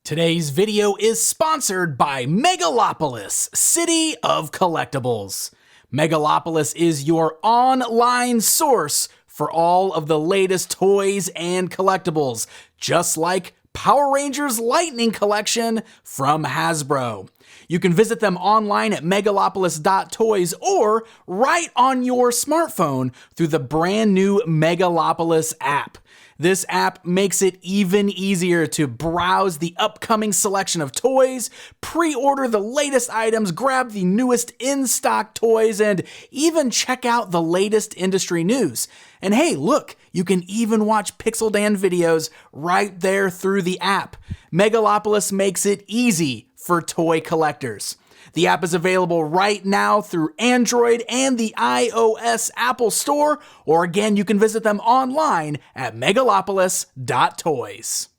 Today's video is sponsored by Megalopolis, City of Collectibles. Megalopolis is your online source for all of the latest toys and collectibles, just like Power Rangers Lightning Collection from Hasbro. You can visit them online at megalopolis.toys or right on your smartphone through the brand new Megalopolis app. This app makes it even easier to browse the upcoming selection of toys, pre-order the latest items, grab the newest in-stock toys, and even check out the latest industry news. And hey, look, you can even watch Pixel Dan videos right there through the app. Megalopolis makes it easy for toy collectors. The app is available right now through Android and the iOS Apple Store, or again, you can visit them online at megalopolis.toys.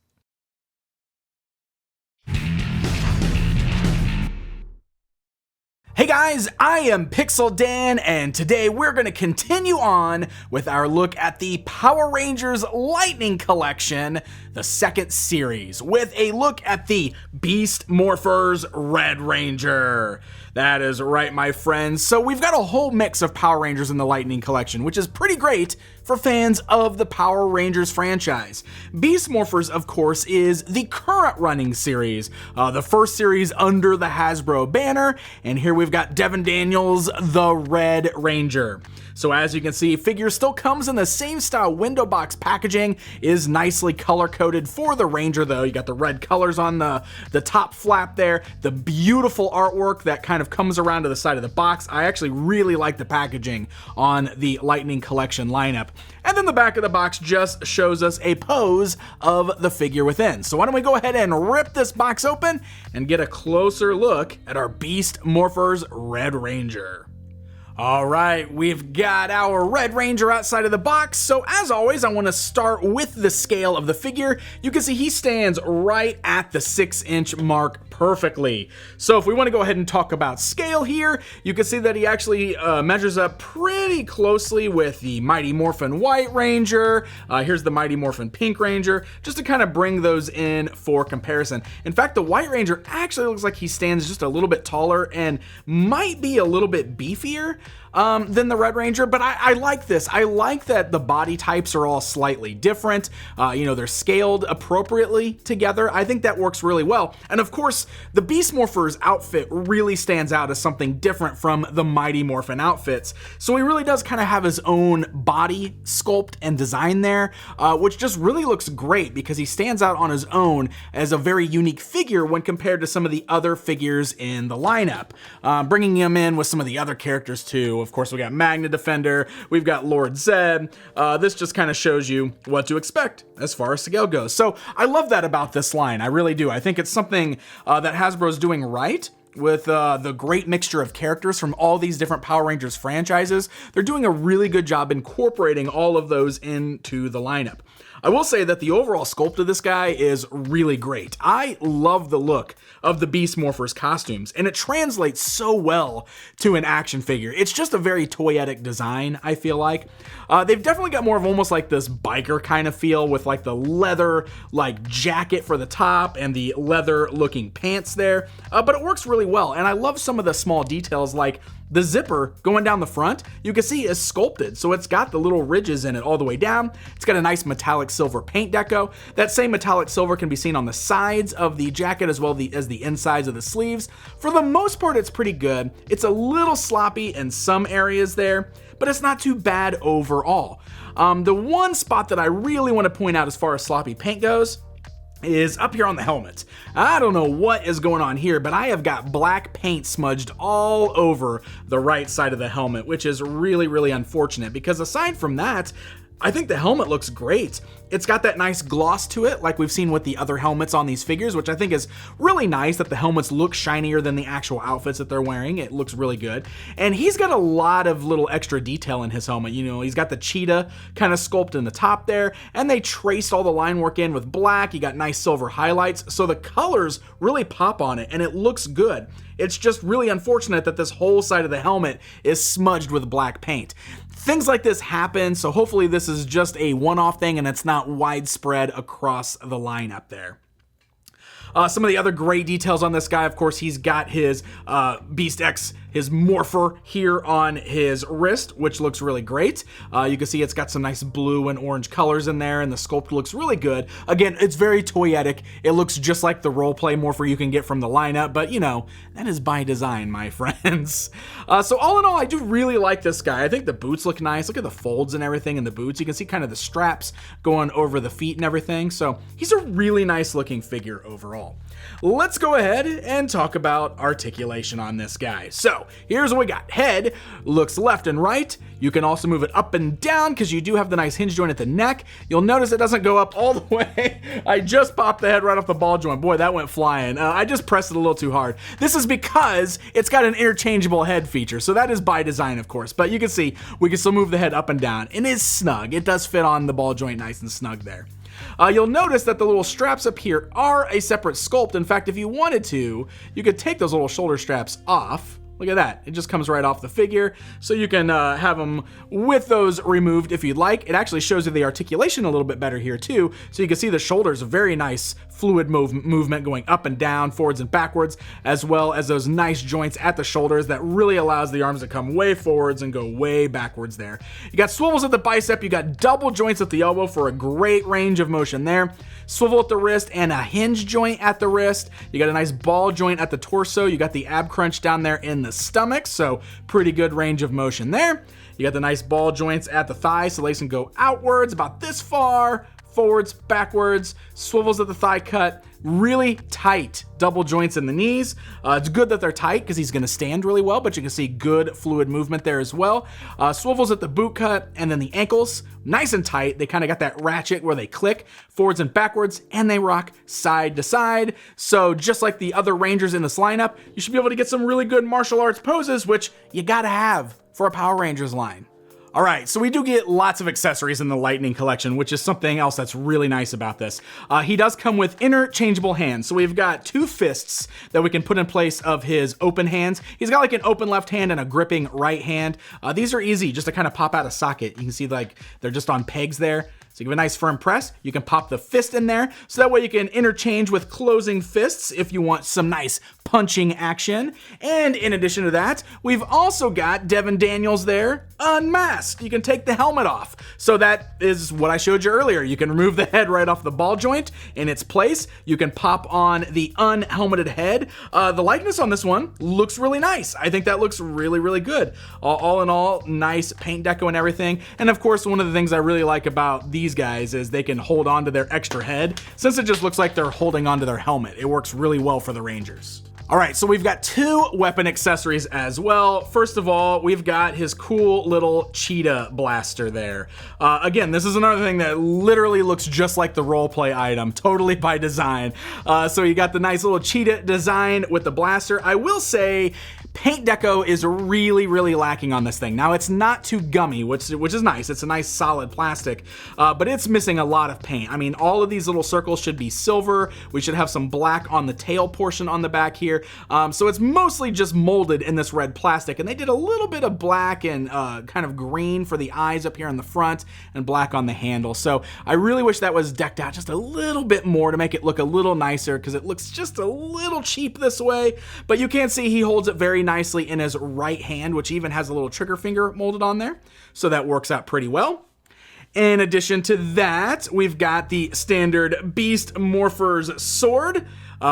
Hey guys, I am Pixel Dan, and today we're going to continue on with our look at the Power Rangers Lightning Collection, the second series, with a look at the Beast Morphers Red Ranger. That is right, my friends. So we've got a whole mix of Power Rangers in the Lightning Collection, which is pretty great for fans of the Power Rangers franchise. Beast Morphers, of course, is the current running series, the first series under the Hasbro banner, and here we've got Devin Daniels, the Red Ranger. So as you can see, figure still comes in the same style window box packaging, is nicely color coded for the Ranger though. You got the red colors on the top flap there, the beautiful artwork that kind of comes around to the side of the box. I actually really like the packaging on the Lightning Collection lineup. And then the back of the box just shows us a pose of the figure within. So why don't we go ahead and rip this box open and get a closer look at our Beast Morphers Red Ranger. All right, we've got our Red Ranger outside of the box. So as always, I want to start with the scale of the figure. You can see he stands right at the 6-inch mark perfectly. So if we want to go ahead and talk about scale here, you can see that he actually measures up pretty closely with the Mighty Morphin White Ranger. Here's the Mighty Morphin Pink Ranger, just to kind of bring those in for comparison. In fact, the White Ranger actually looks like he stands just a little bit taller and might be a little bit beefier than the Red Ranger, but I like this. I like that the body types are all slightly different. They're scaled appropriately together. I think that works really well. And of course, the Beast Morphers outfit really stands out as something different from the Mighty Morphin outfits. So he really does kind of have his own body sculpt and design there, which just really looks great because he stands out on his own as a very unique figure when compared to some of the other figures in the lineup. Bringing him in with some of the other characters too. Of course, we got Magna Defender, we've got Lord Zed. This just kind of shows you what to expect as far as scale goes. So I love that about this line. I really do. I think it's something that Hasbro's doing right with the great mixture of characters from all these different Power Rangers franchises. They're doing a really good job incorporating all of those into the lineup. I will say that the overall sculpt of this guy is really great. I love the look of the Beast Morphers costumes, and it translates so well to an action figure. It's just a very toyetic design, I feel like. They've definitely got more of almost like this biker kind of feel with like the leather like jacket for the top and the leather looking pants there, but it works really well. And I love some of the small details like the zipper going down the front, you can see is sculpted. So it's got the little ridges in it all the way down. It's got a nice metallic silver paint deco. That same metallic silver can be seen on the sides of the jacket as well as the insides of the sleeves. For the most part, it's pretty good. It's a little sloppy in some areas there, but it's not too bad overall. The one spot that I really want to point out as far as sloppy paint goes is up here on the helmet. I don't know what is going on here, but I have got black paint smudged all over the right side of the helmet, which is really, really unfortunate because aside from that, I think the helmet looks great. It's got that nice gloss to it, like we've seen with the other helmets on these figures, which I think is really nice that the helmets look shinier than the actual outfits that they're wearing. It looks really good. And he's got a lot of little extra detail in his helmet. You know, he's got the cheetah kind of sculpt in the top there, and they traced all the line work in with black. You got nice silver highlights, so the colors really pop on it, and it looks good. It's just really unfortunate that this whole side of the helmet is smudged with black paint. Things like this happen, so hopefully this is just a one-off thing and it's not widespread across the lineup there. Some of the other great details on this guy, of course, he's got his Beast X, his Morpher here on his wrist, which looks really great. You can see it's got some nice blue and orange colors in there, and the sculpt looks really good. Again, it's very toyetic. It looks just like the roleplay Morpher you can get from the lineup, but you know, that is by design, my friends. So all in all, I do really like this guy. I think the boots look nice. Look at the folds and everything in the boots. You can see kind of the straps going over the feet and everything. So he's a really nice looking figure overall. Let's go ahead and talk about articulation on this guy. So here's what we got. Head looks left and right. You can also move it up and down because you do have the nice hinge joint at the neck. You'll notice it doesn't go up all the way. I just popped the head right off the ball joint. Boy, that went flying. I just pressed it a little too hard. This is because it's got an interchangeable head feature. So that is by design, of course. But you can see we can still move the head up and down. It is snug. It does fit on the ball joint nice and snug there. You'll notice that the little straps up here are a separate sculpt. In fact, if you wanted to, you could take those little shoulder straps off. Look at that. It just comes right off the figure. So you can have them with those removed if you'd like. It actually shows you the articulation a little bit better here too. So you can see the shoulders, very nice fluid movement going up and down, forwards and backwards, as well as those nice joints at the shoulders that really allows the arms to come way forwards and go way backwards there. You got swivels at the bicep. You got double joints at the elbow for a great range of motion there. Swivel at the wrist and a hinge joint at the wrist. You got a nice ball joint at the torso. You got the ab crunch down there in the stomach, so pretty good range of motion there. You got the nice ball joints at the thigh, so they can go outwards about this far, forwards, backwards, swivels at the thigh cut, really tight double joints in the knees. It's good that they're tight because he's going to stand really well, but you can see good fluid movement there as well. Swivels at the boot cut and then the ankles, nice and tight. They kind of got that ratchet where they click forwards and backwards and they rock side to side. So just like the other Rangers in this lineup, you should be able to get some really good martial arts poses, which you got to have for a Power Rangers line. All right, so we do get lots of accessories in the Lightning collection, which is something else that's really nice about this. He does come with interchangeable hands. So we've got two fists that we can put in place of his open hands. He's got like an open left hand and a gripping right hand. These are easy just to kind of pop out of socket. You can see like they're just on pegs there. So you give a nice firm press, you can pop the fist in there, so that way you can interchange with closing fists if you want some nice punching action. And in addition to that, we've also got Devin Daniels there, unmasked. You can take the helmet off. So that is what I showed you earlier. You can remove the head right off the ball joint in its place. You can pop on the unhelmeted head. The likeness on this one looks really nice. I think that looks really, really good. All in all, nice paint deco and everything. And of course, one of the things I really like about these guys is they can hold on to their extra head, since it just looks like they're holding onto their helmet. It works really well for the Rangers. All right, so we've got two weapon accessories as well. First of all, we've got his cool little cheetah blaster there. Again, this is another thing that literally looks just like the roleplay item, totally by design. So you got the nice little cheetah design with the blaster. I will say, paint deco is really, really lacking on this thing. Now, it's not too gummy, which is nice. It's a nice solid plastic, but it's missing a lot of paint. I mean, all of these little circles should be silver. We should have some black on the tail portion on the back here. So it's mostly just molded in this red plastic, and they did a little bit of black and kind of green for the eyes up here in the front and black on the handle. So I really wish that was decked out just a little bit more to make it look a little nicer, because it looks just a little cheap this way. But you can see he holds it very nicely in his right hand, which even has a little trigger finger molded on there. So that works out pretty well. In addition to that, we've got the standard Beast Morphers sword,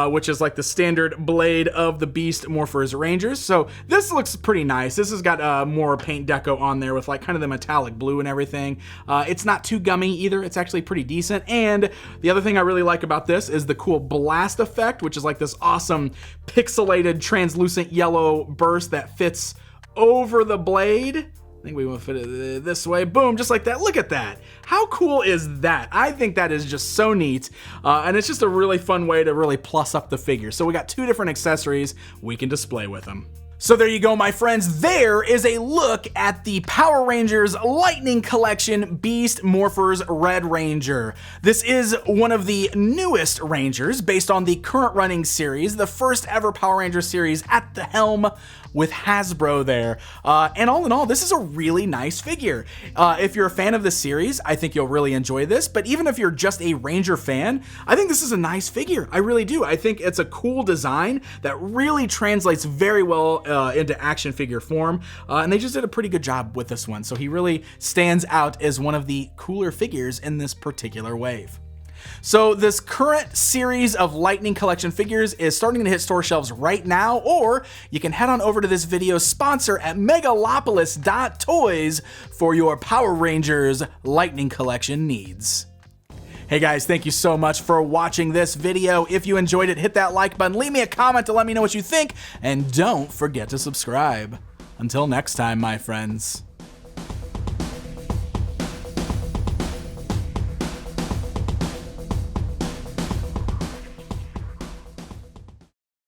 which is like the standard blade of the Beast Morphers Rangers. So this looks pretty nice. This has got more paint deco on there with like kind of the metallic blue and everything. It's not too gummy either. It's actually pretty decent. And the other thing I really like about this is the cool blast effect, which is like this awesome pixelated translucent yellow burst that fits over the blade. I think we will fit it this way. Boom, just like that. Look at that. How cool is that? I think that is just so neat. And it's just a really fun way to really plus up the figure. So we got two different accessories we can display with them. So there you go, my friends. There is a look at the Power Rangers Lightning Collection Beast Morphers Red Ranger. This is one of the newest Rangers based on the current running series, the first ever Power Ranger series at the helm with Hasbro there. And all in all, this is a really nice figure. If you're a fan of the series, I think you'll really enjoy this, but even if you're just a Ranger fan, I think this is a nice figure. I really do. I think it's a cool design that really translates very well into action figure form, and they just did a pretty good job with this one, so he really stands out as one of the cooler figures in this particular wave. So this current series of Lightning Collection figures is starting to hit store shelves right now, or you can head on over to this video's sponsor at megalopolis.toys for your Power Rangers Lightning Collection needs. Hey guys, thank you so much for watching this video. If you enjoyed it, hit that like button, leave me a comment to let me know what you think, and don't forget to subscribe. Until next time, my friends.